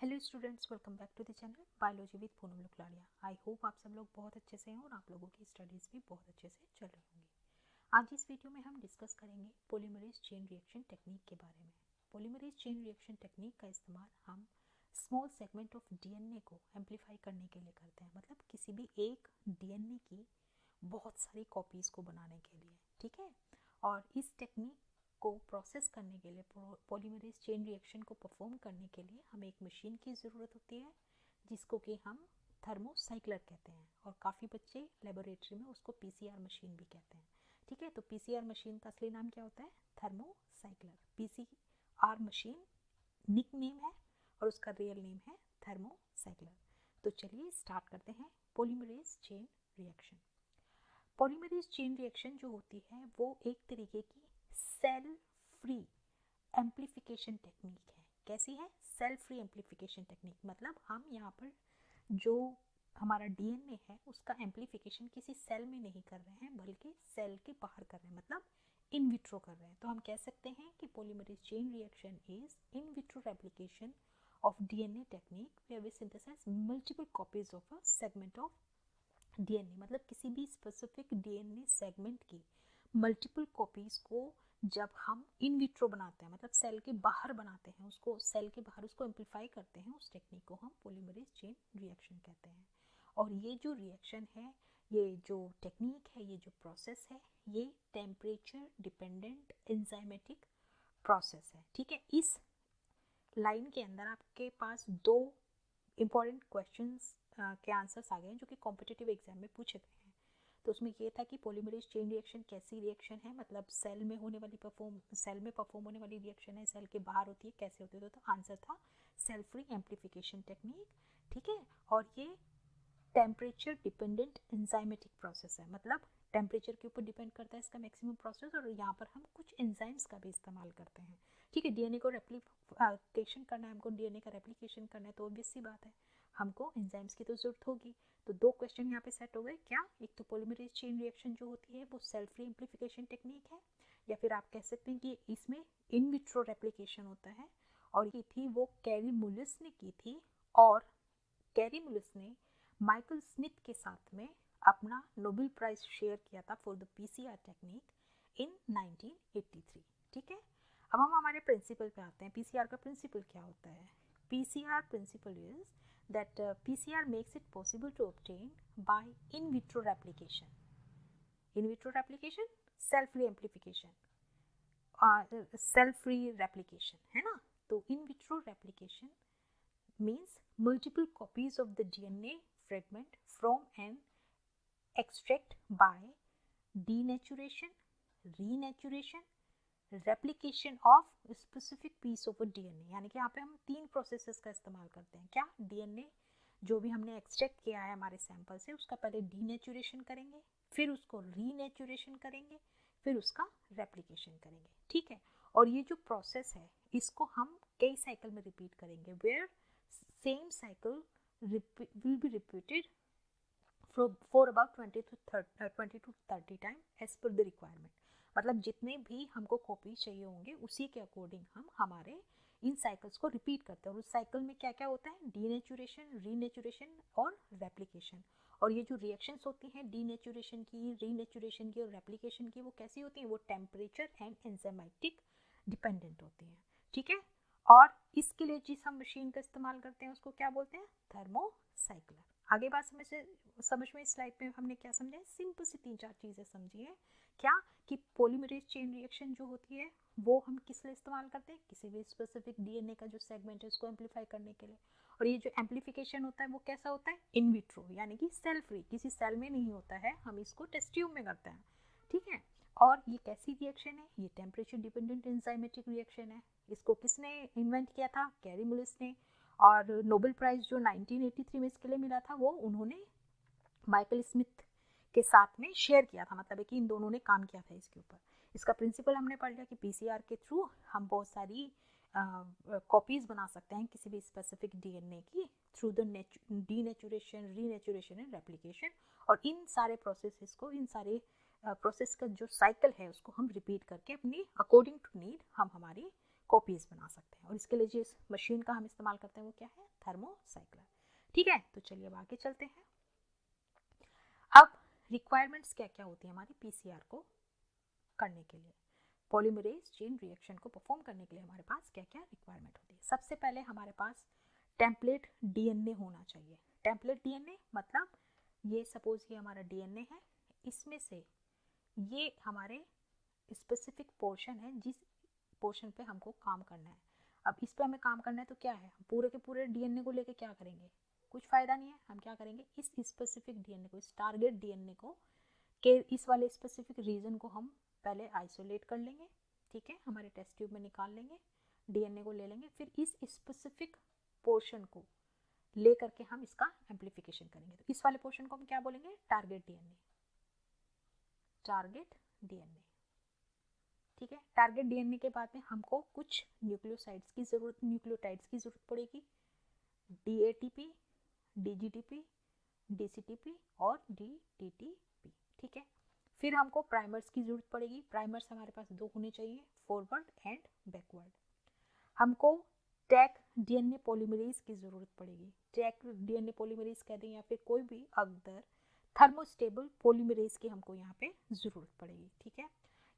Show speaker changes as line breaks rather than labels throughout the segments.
Hello students, welcome back to the channel biology with Poonam Lukladia. I hope आप सब लोग बहुत अच्छे से हैं और आप लोगों की स्टडीज़ भी बहुत अच्छे से चल रही होंगी। आज इस वीडियो में हम डिस्कस करेंगे पॉलीमरेज चेन रिएक्शन टेक्निक के बारे में। पॉलीमरेज चेन रिएक्शन टेक्निक का इस्तेमाल हम स्मॉल सेगमेंट ऑफ डीएनए को एम्पलीफाई करने के लिए करते हैं, मतलब किसी भी एक डीएनए की बहुत सारी कॉपीज़ को बनाने के लिए। ठीक है, और इस टेक्निक को प्रोसेस करने के लिए, पॉलीमरेज चेन रिएक्शन को परफॉर्म करने के लिए हमें एक मशीन की ज़रूरत होती है जिसको कि हम थर्मोसाइक्लर कहते हैं, और काफ़ी बच्चे लेबोरेटरी में उसको पीसीआर मशीन भी कहते हैं। ठीक है, तो पीसीआर मशीन का असली नाम क्या होता है? Thermocycler. PCR machine nick name है और उसका रियल नेम है थर्मोसाइक्लर। तो चलिए स्टार्ट करते हैं polymerase chain reaction. Polymerase chain reaction जो होती है वो एक तरीके की सेल फ्री एम्प्लीफिकेशन टेक्निक है। कैसी है? सेल फ्री एम्प्लीफिकेशन टेक्निक, मतलब हम यहाँ पर जो हमारा डीएनए है उसका एम्प्लीफिकेशन किसी सेल में नहीं कर रहे हैं बल्कि सेल के बाहर कर रहे हैं, मतलब इन विट्रो कर रहे हैं। तो हम कह सकते हैं कि polymerase chain reaction is in vitro replication of DNA technique where we synthesise multiple copies of a segment of DNA, मतलब किसी भी स्पेसिफिक डीएनए सेगमेंट की मल्टीपल कॉपीज को जब हम इन विट्रो बनाते हैं, मतलब सेल के बाहर बनाते हैं, उसको सेल के बाहर उसको एम्पलीफाई करते हैं, उस टेक्निक को हम पॉलीमरेज चेन रिएक्शन कहते हैं। और ये जो रिएक्शन है, ये जो टेक्निक है, ये जो प्रोसेस है, ये टेम्परेचर डिपेंडेंट एंजाइमेटिक प्रोसेस है। ठीक है, इस लाइन के अंदर आपके पास दो इम्पॉर्टेंट क्वेश्चंस के आंसर्स आ गए हैं जो कि कॉम्पिटिटिव एग्जाम में पूछे गए हैं। तो उसमें ये था कि पॉलीमरेज चेन रिएक्शन कैसी रिएक्शन है, मतलब सेल में परफॉर्म होने वाली रिएक्शन है, सेल के बाहर होती है, कैसे होती है? तो आंसर था सेल फ्री एम्प्लीफिकेशन टेक्निक। ठीक है, और ये टेम्परेचर डिपेंडेंट एंजाइमेटिक प्रोसेस है, मतलब टेम्परेचर के ऊपर डिपेंड करता है इसका मैक्सिमम प्रोसेस, और यहाँ पर हम कुछ एंजाइम्स का भी इस्तेमाल करते हैं। ठीक है, डीएनए को रेप्लिकेशन करना है, हमको डीएनए का रेप्लिकेशन करना है, तो ऑब्वियस सी बात है हमको एंजाइम्स की तो जरूरत होगी। तो दो क्वेश्चन यहाँ पे सेट हो गए। क्या? एक तो पॉलीमरेज चेन रिएक्शन जो होती है वो सेल फ्री एम्प्लीफिकेशन टेक्निक है, या फिर आप कह सकते हैं कि इसमें इन विट्रो रेप्लिकेशन होता है, और ये थी वो कैरी मुलिस ने की थी, और कैरी मुलिस ने माइकल स्मिथ के साथ में अपना नोबेल प्राइज शेयर किया था for the PCR technique in 1983। ठीक है, अब हम हमारे प्रिंसिपल पे आते हैं। पीसीआर का प्रिंसिपल क्या होता है? PCR principle is that PCR makes it possible to obtain by in vitro replication. In vitro replication, cell free amplification, cell free replication है ना? तो in vitro replication means multiple copies of the DNA fragment from an extract by denaturation, renaturation, replication of specific piece of DNA. यानी कि यहाँ पे हम तीन processes का इस्तेमाल करते हैं। क्या? डीएनए जो भी हमने एक्सट्रैक्ट किया है हमारे सैंपल से, उसका पहले डीनेचुरेशन करेंगे, फिर उसको रीनेचुरेशन करेंगे, फिर उसका रेप्लिकेशन करेंगे। ठीक है, और ये जो प्रोसेस है इसको हम कई साइकिल में रिपीट करेंगे, where same cycle will be repeated for about 20 to 30 time as per the requirement. मतलब जितने भी हमको कॉपी चाहिए होंगे उसी के अकॉर्डिंग हम हमारे इन साइकिल्स को रिपीट करते हैं। और उस साइकिल में क्या क्या होता है? डीनेचुरेशन, रीनेचुरेशन और रेप्लिकेशन। और ये जो रिएक्शंस होती हैं डीनेचुरेशन की, रीनेचुरेशन की और रेप्लिकेशन की, वो कैसी होती हैं? वो टेम्परेचर एंड एंजाइमेटिक डिपेंडेंट होती हैं। ठीक है, और इसके लिए जिस हम मशीन का इस्तेमाल करते हैं उसको क्या बोलते हैं? थर्मोसाइक्लर। आगे बात समझ में इस स्लाइड में हमने क्या समझा है? सिंपल सी तीन चार चीज़ें समझिए। क्या? कि पॉलीमरेज चेन रिएक्शन जो होती है वो हम किस लिए इस्तेमाल करते हैं? किसी भी स्पेसिफिक डीएनए का जो सेगमेंट है उसको एम्पलीफाई करने के लिए। और ये जो एम्पलीफिकेशन होता है वो कैसा होता है? इन विट्रो, यानी कि सेल फ्री, किसी सेल में नहीं होता है, हम इसको टेस्ट ट्यूब में करते हैं। ठीक है, और ये कैसी रिएक्शन है? ये टेम्परेचर डिपेंडेंट एंजाइमेटिक रिएक्शन है। इसको किसने इन्वेंट किया था? कैरी मुलिस ने। और नोबेल प्राइज जो 1983 में इसके लिए मिला था वो उन्होंने माइकल स्मिथ के साथ में शेयर किया था, मतलब है कि इन दोनों ने काम किया था इसके ऊपर। इसका प्रिंसिपल हमने पढ़ लिया कि पीसीआर के थ्रू हम बहुत सारी कॉपीज बना सकते हैं किसी भी स्पेसिफिक डीएनए की through the denaturation, renaturation and replication. और इन सारे प्रोसेसेस को, इन सारे प्रोसेस का जो साइकिल है उसको हम रिपीट करके अपनी अकॉर्डिंग टू नीड हम हमारी कॉपीज बना सकते हैं। और इसके लिए जिस मशीन का हम इस्तेमाल करते हैं वो क्या है, थर्मोसाइक्लर। ठीक है, तो चलिए अब आगे चलते हैं। अब रिक्वायरमेंट्स क्या क्या होती है हमारी पीसीआर को करने के लिए, पॉलीमरेज चेन रिएक्शन को परफॉर्म करने के लिए हमारे पास क्या क्या रिक्वायरमेंट होती है। सबसे पहले हमारे पास टेम्पलेट डीएनए होना चाहिए। टेम्पलेट डीएनए मतलब ये सपोज ये हमारा डीएनए है, इसमें से ये हमारे स्पेसिफिक पोर्शन है जिस पोर्शन पे हमको काम करना है। अब इस पे हमें काम करना है तो क्या है, हम पूरे के पूरे डीएनए को लेके क्या करेंगे, कुछ फायदा नहीं है। हम क्या करेंगे, इस स्पेसिफिक डीएनए को, इस टारगेट डीएनए को के इस वाले स्पेसिफिक रीजन को हम पहले आइसोलेट कर लेंगे। ठीक है, हमारे टेस्ट ट्यूब में निकाल लेंगे, डीएनए को ले लेंगे, फिर इस स्पेसिफिक पोर्शन को ले करके हम इसका एम्प्लीफिकेशन करेंगे। तो इस वाले पोर्शन को हम क्या बोलेंगे, टारगेट डीएनए, टारगेट डीएनए। ठीक है, टारगेट डीएनए के बाद में हमको कुछ न्यूक्लियोसाइड्स की जरूरत, न्यूक्लियोटाइड्स की जरूरत पड़ेगी, डीएटीपी, डीजीटीपी, डीसीटीपी और डीटीटीपी। ठीक है, फिर हमको प्राइमर्स की जरूरत पड़ेगी। प्राइमर्स हमारे पास 2 होने चाहिए, फॉरवर्ड एंड बैकवर्ड। हमको टैग डीएनए पॉलीमरेज की जरूरत पड़ेगी। टैग डीएनए पॉलीमरेज कह दें या फिर कोई भी अदर थर्मोस्टेबल पॉलीमरेज की हमको यहाँ पे जरूरत पड़ेगी। ठीक है,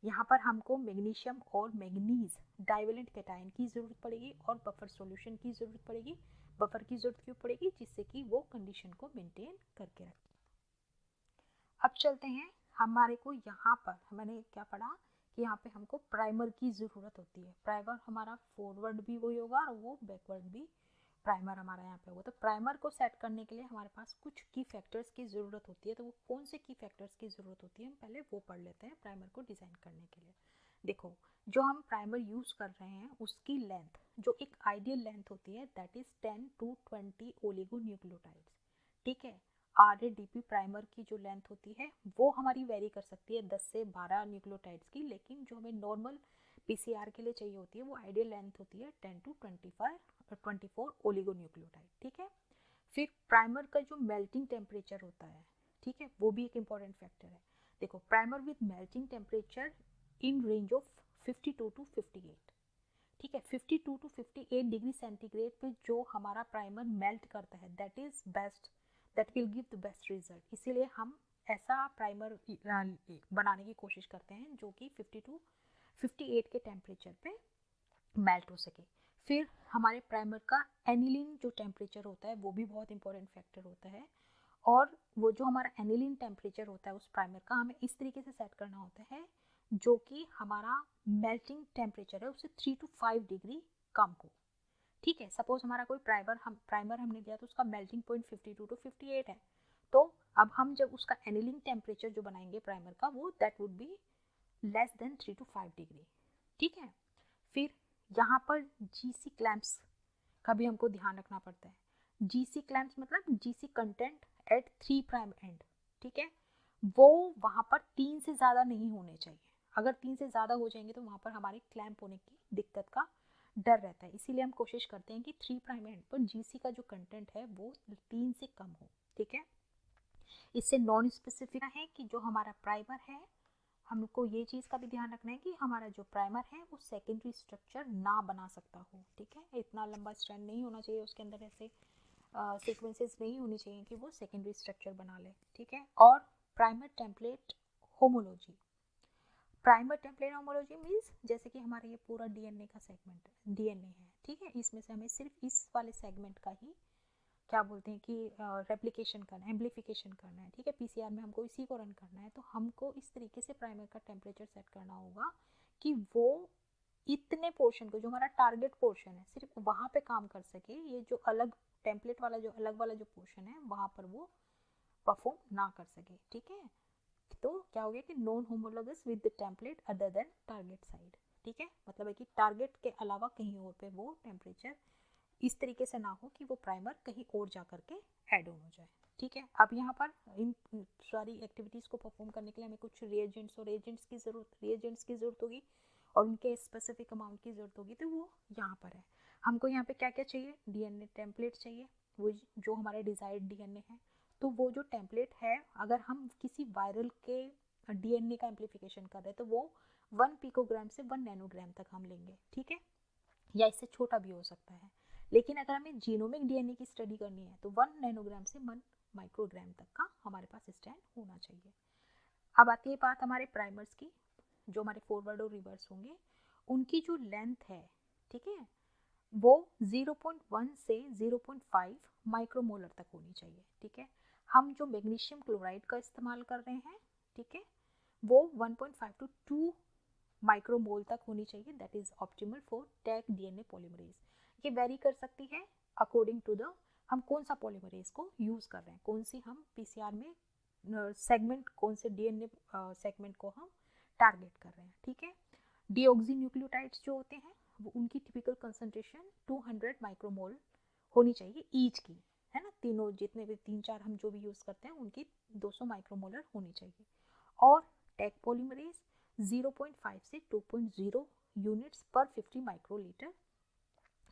यहाँ पर हमको मैग्नीशियम और मैग्नीज डाइवेलेंट कैटायन की जरूरत पड़ेगी और बफर सॉल्यूशन की जरूरत पड़ेगी। बफर की जरूरत क्यों पड़ेगी, जिससे कि वो कंडीशन को मेंटेन करके रखे। अब चलते हैं, हमारे को यहाँ पर मैंने क्या पढ़ा कि यहाँ पे हमको प्राइमर की ज़रूरत होती है। प्राइमर हमारा फॉरवर्ड भी वही होगा और वो बैकवर्ड भी प्राइमर हमारा यहाँ पे होगा। तो प्राइमर को सेट करने के लिए हमारे पास कुछ की फैक्टर्स की ज़रूरत होती है। तो वो कौन से की फैक्टर्स की ज़रूरत होती है, हम पहले वो पढ़ लेते हैं प्राइमर को डिज़ाइन करने के लिए। देखो, जो हम प्राइमर यूज़ कर रहे हैं उसकी लेंथ, जो एक आइडियल लेंथ होती है, दैट इज़ 10 to 20 ओलिगोन्यूक्लियोटाइड्स। ठीक है, RADP प्राइमर की जो लेंथ होती है वो हमारी वेरी कर सकती है 10 से 12 न्यूक्लियोटाइड्स की, लेकिन जो हमें नॉर्मल पीसीआर के लिए चाहिए होती है वो आइडियल लेंथ होती है 10 to 24 ओलिगोन्यूक्लियोटाइड। ठीक है, फिर प्राइमर का जो मेल्टिंग टेम्परेचर होता है, ठीक है, वो भी एक इम्पॉर्टेंट फैक्टर है। देखो, primer with melting temperature in range of 52 to 58। ठीक है, 52 to 58 डिग्री सेंटीग्रेड पे जो हमारा प्राइमर मेल्ट करता है, that is best, that will give the best result. इसीलिए हम ऐसा प्राइमर बनाने की कोशिश करते हैं जो कि 52 58 के टेम्परेचर पे मेल्ट हो सके। फिर हमारे प्राइमर का एनिलिन जो टेम्परेचर होता है वो भी बहुत इंपॉर्टेंट फैक्टर होता है। और वो जो हमारा एनिलिन टेम्परेचर होता है उस प्राइमर का हमें इस तरीके से सेट करना होता है जो कि हमारा मेल्टिंग टेम्परेचर है उससे 3 to 5 डिग्री कम हो। ठीक है, सपोज हमारा कोई प्राइमर हमने लिया तो उसका मेल्टिंग पॉइंट 52 to 58 है, तो अब हम जब उसका एनिलिंग टेम्परेचर जो बनाएंगे प्राइमर का, वो that would be less than 3 to 5 degree. ठीक है, फिर यहाँ पर जीसी क्लैंप्स का भी हमको ध्यान रखना पड़ता है। जीसी क्लैंप्स मतलब GC content eight 3 prime and. ठीक है, वो वहाँ पर 3 से ज़्यादा नहीं होने चाहिए। अगर 3 से ज़्यादा हो जाएंगे तो वहाँ पर हमारे क्लैंप होने की दिक्कत का डर रहता है। इसीलिए हम कोशिश करते हैं कि 3 प्राइम एंड पर जीसी का जो कंटेंट है वो 3 से कम हो। ठीक है, इससे नॉन स्पेसिफिक है कि जो हमारा प्राइमर है, हमको ये चीज़ का भी ध्यान रखना है कि हमारा जो प्राइमर है वो सेकेंडरी स्ट्रक्चर ना बना सकता हो। ठीक है, इतना लंबा स्ट्रैंड नहीं होना चाहिए उसके अंदर, ऐसे सीक्वेंसेस नहीं होनी चाहिए कि वो सेकेंडरी स्ट्रक्चर बना ले। ठीक है, और primer template homology, primer template homology means जैसे कि हमारा ये पूरा डीएनए का सेगमेंट डीएनए है। ठीक है, इसमें से हमें सिर्फ इस वाले सेगमेंट का ही क्या बोलते हैं कि रेप्लिकेशन करना है, एम्प्लीफिकेशन करना है। ठीक है, पीसीआर में हमको इसी को रन करना है, तो हमको इस तरीके से प्राइमर का टेम्परेचर सेट करना होगा कि वो इतने पोर्शन को, जो हमारा टारगेट पोर्शन है, सिर्फ वहाँ पे काम कर सके। ये जो अलग टेम्पलेट वाला जो अलग वाला जो पोर्शन है वहाँ पर वो परफॉर्म ना कर सके। ठीक है, तो क्या हो गया कि non homologous with the template other than target side. ठीक है, मतलब है कि टारगेट के अलावा कहीं और पे वो टेम्परेचर इस तरीके से ना हो कि वो प्राइमर कहीं और जा करके ऐड ऑन हो जाए। ठीक है, अब यहाँ पर इन सारी एक्टिविटीज़ को परफॉर्म करने के लिए हमें कुछ रिएजेंट्स और एजेंट्स की ज़रूरत होगी और उनके स्पेसिफिक अमाउंट की ज़रूरत होगी। तो वो यहाँ पर है। हमको यहाँ पे क्या क्या चाहिए, डीएनए टेम्पलेट चाहिए, वो जो हमारे डिजायर्ड डीएनए है। तो वो जो टेम्पलेट है, अगर हम किसी वायरल के डीएनए का एम्प्लीफिकेशन कर रहे हैं तो वो 1 पिकोग्राम से 1 नैनोग्राम तक हम लेंगे। ठीक है, या इससे छोटा भी हो सकता है। लेकिन अगर हमें जीनोमिक डीएनए की स्टडी करनी है तो 1 नैनोग्राम से 1 माइक्रोग्राम तक का हमारे पास स्टैंड होना चाहिए। अब आती है बात हमारे प्राइमर्स की, जो हमारे फॉरवर्ड और रिवर्स होंगे, उनकी जो लेंथ है, ठीक है, वो 0.1 से 0.5 माइक्रोमोलर तक होनी चाहिए। ठीक है, हम जो मैग्नीशियम क्लोराइड का इस्तेमाल कर रहे हैं, ठीक है, वो 1.5 to 2 माइक्रोमोल तक होनी चाहिए। That is optimal for tag DNA polymerase. ये वेरी कर सकती है अकॉर्डिंग टू द हम कौन सा पॉलीमरेज को यूज कर रहे हैं, कौन सी हम पीसीआर में सेगमेंट, कौन से डीएनए सेगमेंट को हम टारगेट कर रहे हैं। ठीक है, डीऑक्सी न्यूक्लियोटाइड्स जो होते हैं वो उनकी टिपिकल कंसंट्रेशन 200 माइक्रोमोल होनी चाहिए ईच की, है ना, तीनों जितने भी 3-4 हम जो भी यूज करते हैं उनकी 200 माइक्रोमोलर होनी चाहिए। और टैग पॉलीमरेज 0.5 से 2.0 यूनिट्स पर 50 माइक्रोलीटर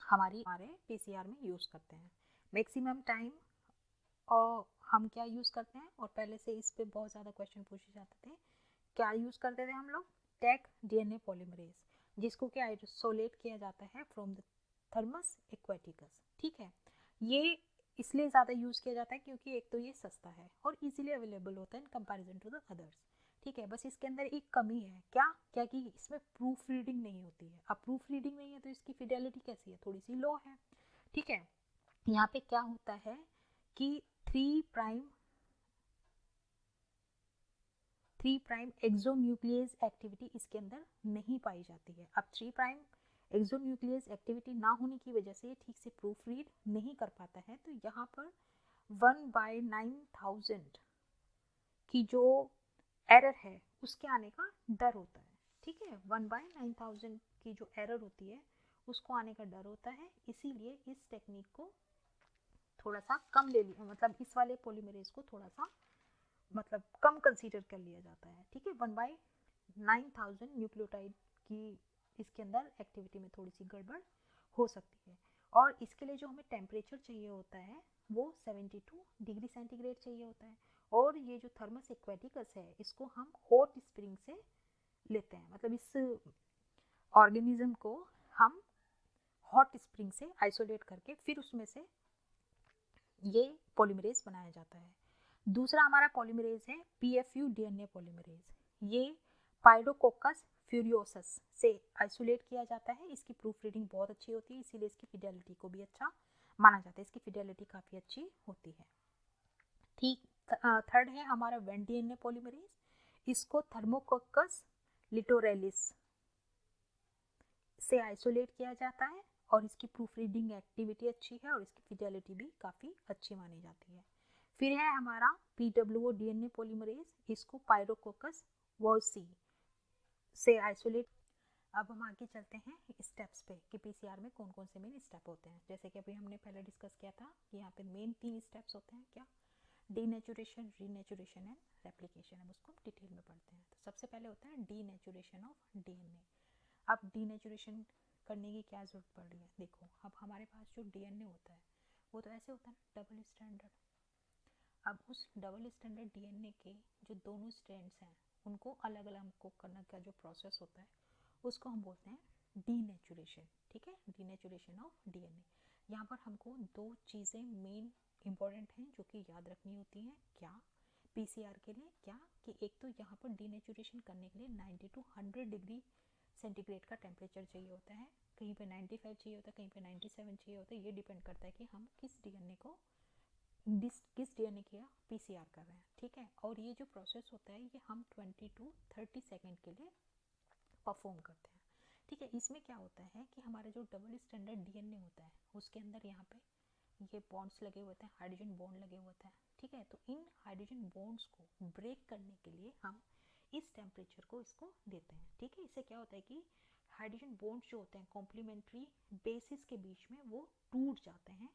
हमारे पीसीआर में यूज करते हैं। मैक्सिमम टाइम और हम क्या यूज करते हैं, और पहले से इस पे बहुत ज़्यादा क्वेश्चन पूछे जाते थे, क्या यूज करते थे हम लोग, टैग डीएनए पॉलीमरेज, जिसको क्या आइसोलेट किया जाता है फ्रॉम द थर्मस एक्वेटिकस। ठीक है, ये इसलिए ज़्यादा यूज़ किया जाता है क्योंकि एक तो ये सस्ता है और इजीली अवेलेबल होता है in comparison to the others. ठीक है, बस इसके अंदर एक कमी है, क्या कि इसमें प्रूफ रीडिंग नहीं होती है। अब प्रूफ रीडिंग नहीं है तो इसकी फिडेलिटी कैसी है, थोड़ी सी लो है। ठीक है, यहाँ पे क्या होता है कि 3 प्राइम एक्सोन्यूक्लियस एक्टिविटी इसके अंदर नहीं पाई जाती है। अब 3 प्राइम एक्सोन्यूक्लियस एक्टिविटी ना होने की वजह से ठीक से प्रूफ रीड नहीं कर पाता है। तो यहाँ पर 1/9000 की जो एरर है उसके आने का डर होता है। ठीक है, 1/9000 की जो एरर होती है उसको आने का डर होता है, इसीलिए इस टेक्निक को थोड़ा सा कम ले लिया, मतलब इस वाले पॉलीमरेज को थोड़ा सा मतलब कम कंसीडर कर लिया जाता है। ठीक है, 1/9000 न्यूक्लियोटाइड की इसके अंदर एक्टिविटी में थोड़ी सी गड़बड़ हो सकती है। और इसके लिए जो हमें टेम्परेचर चाहिए होता है वो 72 डिग्री सेंटीग्रेड चाहिए होता है। और ये जो थर्मस एक्वेटिकस है इसको हम हॉट स्प्रिंग से लेते हैं, मतलब इस ऑर्गेनिज्म को हम हॉट स्प्रिंग से आइसोलेट करके फिर उसमें से ये पॉलीमरेज बनाया जाता है। दूसरा हमारा पॉलीमरेज है पीएफयू डीएनए पॉलीमरेज। ये पायरोकोकस फ्यूरियोसस से आइसोलेट किया जाता है। इसकी प्रूफ रीडिंग बहुत अच्छी होती है, इसीलिए इसकी फिडेलिटी को भी अच्छा माना जाता है, इसकी फिडेलिटी काफ़ी अच्छी होती है। ठीक, थर्ड है हमारा वेन डीएनए पॉलीमरेज। इसको थर्मोकोकस लिटोरेलिस से आइसोलेट किया जाता है और इसकी प्रूफ रीडिंग एक्टिविटी अच्छी है और इसकी फिडेलिटी भी काफ़ी अच्छी मानी जाती है। फिर है हमारा पीडब्ल्यूओ डीएनए पॉलीमरेज, इसको पायरोकोकस वोसी से आइसोलेट। अब हम आगे चलते हैं स्टेप्स पे कि पीसीआर में कौन कौन से मेन स्टेप होते हैं। जैसे कि अभी हमने पहले डिस्कस किया था कि यहाँ पे मेन 3 स्टेप्स होते हैं, क्या, डीनेचुरेशन, रीनेचुरेशन एंड रेप्लिकेशन। अब उसको डिटेल में पढ़ते हैं। तो सबसे पहले होता है डीनेचुरेशन ऑफ डीएनए। अब डीनेचुरेशन करने की क्या ज़रूरत पड़ रही है, देखो अब हमारे पास जो डीएनए होता है वो तो ऐसे होता है ना, डबल स्टैंडर्ड। अब उस डबल स्टैंडर्ड डीएनए के जो दोनों स्ट्रैंड्स हैं उनको अलग अलग हमको करने का जो प्रोसेस होता है उसको हम बोलते हैं डीनेचुरेशन। ठीक है, डीनेचुरेशन ऑफ डीएनए। यहाँ पर हमको 2 चीज़ें मेन इंपॉर्टेंट हैं जो कि याद रखनी होती हैं, क्या, पीसीआर के लिए, क्या कि एक तो यहाँ पर डीनेचुरेशन करने के लिए 90 to 100 डिग्री सेंटीग्रेड का टेम्परेचर चाहिए होता है, कहीं पे 95 चाहिए होता है, कहीं पे 97 चाहिए होता है। ये डिपेंड करता है कि हम किस डीएनए को किस डीएनए का पीसीआर कर रहे हैं। ठीक है, और ये जो प्रोसेस होता है ये हम 20 to 30 सेकेंड के लिए परफॉर्म करते हैं। ठीक है, इसमें क्या होता है कि हमारा जो डबल स्टैंडर्ड डीएनए होता है उसके अंदर यहाँ पे ये बॉन्ड्स लगे हुए हैं, हाइड्रोजन बॉन्ड लगे हुए हैं। ठीक है, तो इन हाइड्रोजन बॉन्ड्स को ब्रेक करने के लिए हम इस टेम्परेचर को इसको देते हैं। ठीक है, इससे क्या होता है कि हाइड्रोजन बॉन्ड्स जो होते हैं कॉम्प्लीमेंट्री बेसिस के बीच में वो टूट जाते हैं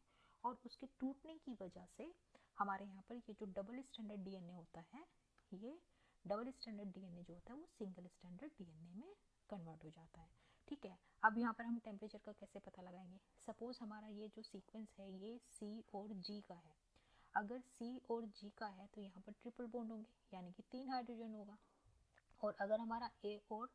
और उसके टूटने की वजह से हमारे यहाँ पर ये जो डबल स्टैंडर्ड डीएनए होता है, ये डबल स्टैंडर्ड डीएनए जो होता है वो सिंगल स्टैंडर्ड डीएनए में कन्वर्ट हो जाता है। ठीक है, अब यहाँ पर हम टेम्परेचर का कैसे पता लगाएंगे। सपोज हमारा ये जो सीक्वेंस है ये सी और जी का है। अगर सी और जी का है तो यहाँ पर ट्रिपल बॉन्ड होंगे यानी कि 3 हाइड्रोजन होगा। और अगर हमारा ए और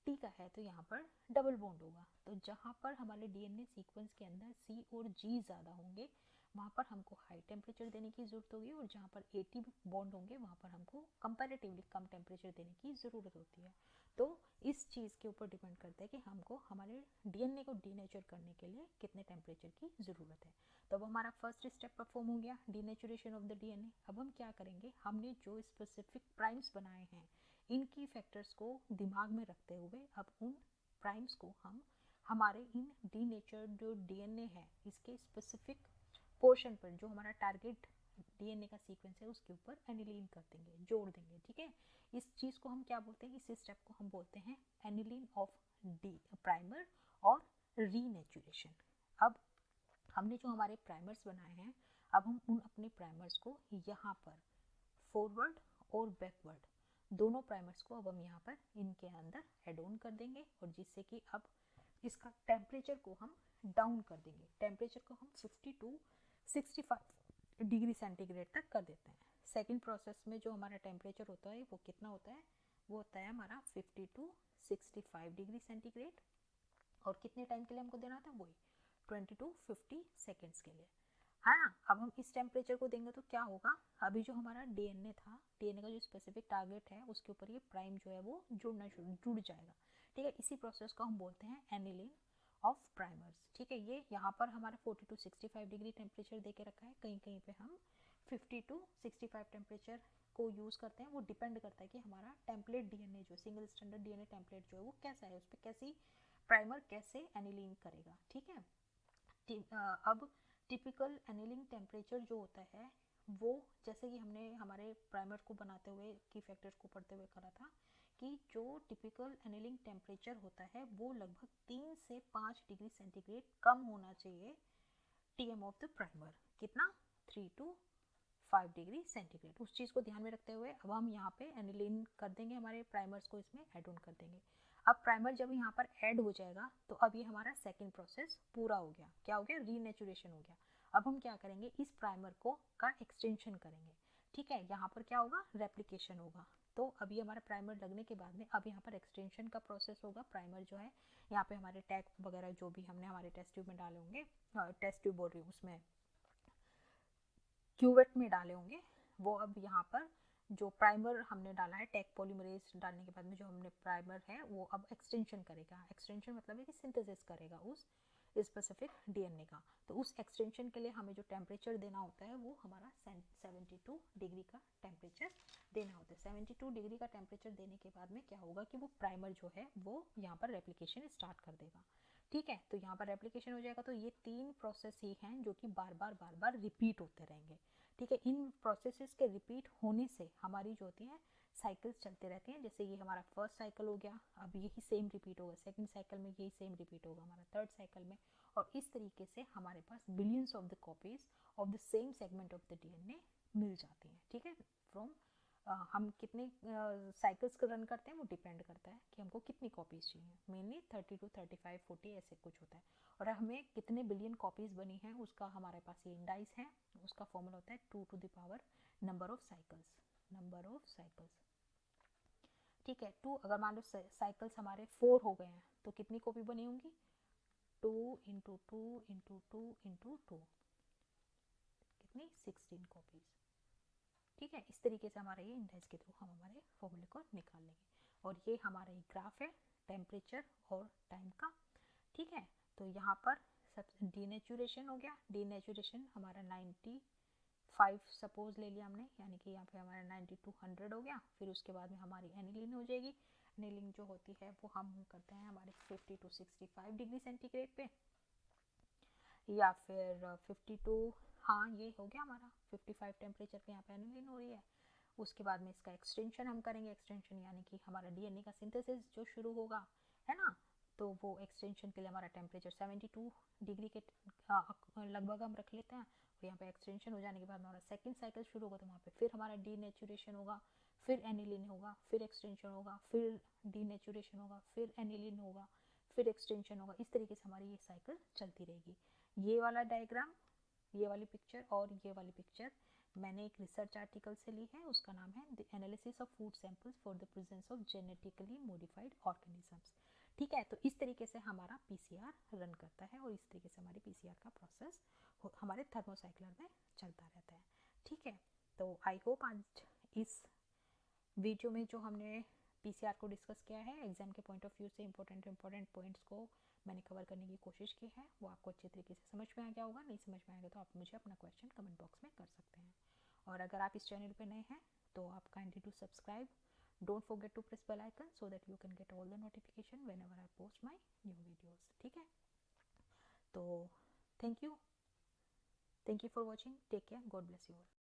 टी का है तो यहाँ पर डबल बॉन्ड होगा। तो जहाँ पर हमारे डीएनए सीक्वेंस के अंदर सी और जी ज़्यादा होंगे वहाँ पर हमको हाई टेम्परेचर देने की ज़रूरत होगी, और जहाँ पर एटी बॉन्ड होंगे वहाँ पर हमको कंपैरेटिवली कम टेम्परेचर देने की ज़रूरत होती है। तो इस चीज़ के ऊपर डिपेंड करता है कि हमको हमारे डीएनए को डीनेचर करने के लिए कितने टेम्परेचर की ज़रूरत है। तो अब हमारा फर्स्ट स्टेप परफॉर्म हो गया, डीनेचुरेशन ऑफ द डीएनए। अब हम क्या करेंगे, हमने जो स्पेसिफिक प्राइम्स बनाए हैं इन की फैक्टर्स को दिमाग में रखते हुए अब उन प्राइम्स को हम हमारे इन डीनेचर्ड जो डीएनए है इसके स्पेसिफिक पोर्शन पर, जो हमारा टारगेट डीएनए का सीक्वेंस है उसके ऊपर एनिलीन कर देंगे, जोड़ देंगे। ठीक है, इस चीज़ को हम क्या बोलते हैं, इस स्टेप को हम बोलते हैं एनिलीन ऑफ डी प्राइमर और रीनेचुरेशन। अब हमने जो हमारे प्राइमर्स बनाए हैं, अब हम उन अपने प्राइमर्स को यहाँ पर फॉरवर्ड और बैकवर्ड दोनों प्राइमर्स को अब हम यहाँ पर इनके अंदर एड ऑन कर देंगे, और जिससे कि अब इसका टेम्परेचर को हम डाउन कर देंगे। टेम्परेचर को हम 50 to 65 डिग्री सेंटीग्रेड तक कर देते हैं। सेकंड प्रोसेस में जो हमारा टेम्परेचर होता है वो कितना होता है, वो होता है हमारा 50 to 65 डिग्री सेंटीग्रेड, और कितने टाइम के लिए हमको देना था, वही 20 to 50 सेकेंड्स के लिए, है ना। अब हम इस टेम्परेचर को देंगे तो क्या होगा, अभी जो हमारा डीएनए था, डीएनए का जो स्पेसिफिक टारगेट है उसके ऊपर ये प्राइम जो है वो जुड़ जाएगा। ठीक है, इसी प्रोसेस को हम बोलते हैं एनिलीन ऑफ प्राइमर्स। ठीक है, ये यहाँ पर हमारा 40 to 65 डिग्री टेम्परेचर दे के रखा है, कहीं कहीं पे हम 50 to 65 टेम्परेचर को यूज़ करते हैं। वो डिपेंड करता है कि हमारा टेम्पलेट डीएनए जो सिंगल स्टैंडर्ड डीएनए टेम्पलेट जो है वो कैसा है, उस पर कैसी प्राइमर कैसे एनिलीन करेगा। ठीक है, अब टिपिकल एनिलिंग टेम्परेचर जो होता है वो, जैसे कि हमने हमारे प्राइमर को बनाते हुए की फैक्टर्स को पढ़ते हुए करा था कि जो टिपिकल एनिलिंग टेम्परेचर होता है वो लगभग 3 से 5 डिग्री सेंटीग्रेड कम होना चाहिए टीएम ऑफ द प्राइमर। कितना, 3 to 5 डिग्री सेंटीग्रेड। उस चीज़ को ध्यान में रखते हुए अब हम यहाँ पे एनिलीन कर देंगे, हमारे प्राइमर्स को इसमें ऐड ऑन कर देंगे। अब प्राइमर जब यहाँ पर ऐड हो जाएगा तो अब ये हमारा सेकंड प्रोसेस पूरा हो गया। क्या हो गया, रीनेचुरेशन हो गया। अब हम क्या करेंगे, इस प्राइमर को का एक्सटेंशन करेंगे। ठीक है, यहाँ पर क्या होगा, रेप्लिकेशन होगा। तो अभी हमारा प्राइमर लगने के बाद में अब यहाँ पर एक्सटेंशन का प्रोसेस होगा। प्राइमर जो है यहाँ पे हमारे टैग वगैरह जो भी हमने हमारे टेस्ट ट्यूब में डाले होंगे, टेस्ट ट्यूब बोल रही हूँ, उसमें क्यूवेट में डाले होंगे, वो अब यहाँ पर जो प्राइमर हमने डाला है टैग पॉलीमरेज डालने के बाद में जो हमने प्राइमर है वो अब एक्सटेंशन करेगा। एक्सटेंशन मतलब है कि सिंथेसिस करेगा उस स्पेसिफिक डीएनए का। तो उस एक्सटेंशन के लिए हमें जो टेम्परेचर देना होता है वो हमारा 72 डिग्री का टेम्परेचर देना होता है। 72 डिग्री का टेम्परेचर देने के बाद में क्या होगा कि वो प्राइमर जो है वो यहाँ पर रेप्लिकेशन स्टार्ट कर देगा। ठीक है, तो यहाँ पर रेप्लिकेशन हो जाएगा। तो ये 3 प्रोसेस ही हैं जो कि बार बार रिपीट होते रहेंगे। ठीक है, इन प्रोसेसेस के रिपीट होने से हमारी जो होती है साइकिल्स चलते रहते हैं। जैसे ये हमारा फर्स्ट साइकिल हो गया, अब यही सेम रिपीट होगा, सेकंड साइकिल में यही सेम रिपीट होगा हमारा थर्ड साइकिल में, और इस तरीके से हमारे पास billions of the copies of the same segment of the DNA मिल जाती हैं। ठीक है, फ्रॉम हम कितने साइकिल्स रन करते हैं वो डिपेंड करता है कि हमको कितनी कॉपीज़ चाहिए। मेनली 30 to 35 40 ऐसे कुछ होता है, और हमें कितने बिलियन कॉपीज़ बनी हैं उसका हमारे पास ये इंडाइस है। उसका फॉर्मूला होता है 2 to the power number of cycles. ठीक है, 2 अगर मान लो साइकिल्स हमारे 4 हो गए हैं तो कितनी कॉपी बनी होंगी, 2 into 2 into 2 into 2, कितनी, 16 कॉपीज़। ठीक है, इस तरीके से हमारे ये इंडेक्स के थ्रू हम हमारे फॉर्मूले को निकाल लेंगे। और ये हमारा एक ग्राफ है टेम्परेचर और टाइम का। ठीक है, तो यहाँ पर सब डीनेचुरेशन हो गया। डीनेचुरेशन हमारा 95 सपोज ले लिया हमने, यानी कि यहाँ पे हमारा 90 to 100 हो गया। फिर उसके बाद में हमारी एनिलीन हो जाएगी। एनिलीन जो होती है वो हम करते हैं हमारे 50 to 65 डिग्री सेंटीग्रेड पे, या फिर 52, हाँ ये हो गया हमारा 55 टेम्परेचर पे यहाँ पे एनिलीन हो रही है। उसके बाद में इसका एक्सटेंशन हम करेंगे। एक्सटेंशन यानी कि हमारा डीएनए का सिंथेसिस जो शुरू होगा, है ना, तो वो एक्सटेंशन के लिए हमारा टेम्परेचर 72 डिग्री के लगभग हम रख लेते हैं। और यहाँ पे एक्सटेंशन हो जाने के बाद हमारा सेकंड साइकिल शुरू होगा, तो वहाँ पे फिर हमारा डीनेचुरेशन होगा, फिर एनिलीन होगा, फिर एक्सटेंशन होगा, फिर डीनेचुरेशन होगा, फिर एनिलीन होगा, फिर एक्सटेंशन होगा। इस तरीके से हमारी ये साइकिल चलती रहेगी। ये वाला डायग्राम, ये वाली पिक्चर और ये वाली पिक्चर मैंने एक रिसर्च आर्टिकल से ली है, उसका नाम है the analysis of food samples for the presence of genetically modified organisms. ठीक है, तो इस तरीके से हमारा पीसीआर रन करता है और इस तरीके से हमारी पीसीआर का प्रोसेस हमारे थर्मोसाइक्लर में चलता रहता है। ठीक है, तो आई होप आज इस वीडियो में जो हमने पीसीआर को डिस्कस किया है, एग्जाम के पॉइंट ऑफ व्यू से इंपॉर्टेंट पॉइंट्स को मैंने कवर करने की कोशिश की है, वो आपको अच्छे तरीके से समझ में आ गया होगा। नहीं समझ में आएगा तो आप मुझे अपना क्वेश्चन कमेंट बॉक्स में कर सकते हैं। और अगर आप इस चैनल पे नए हैं तो आप kindly to subscribe, don't forget to press bell icon so that you can get all the notification whenever I post my new videos. ठीक है, तो thank you for watching, take care, God bless you all.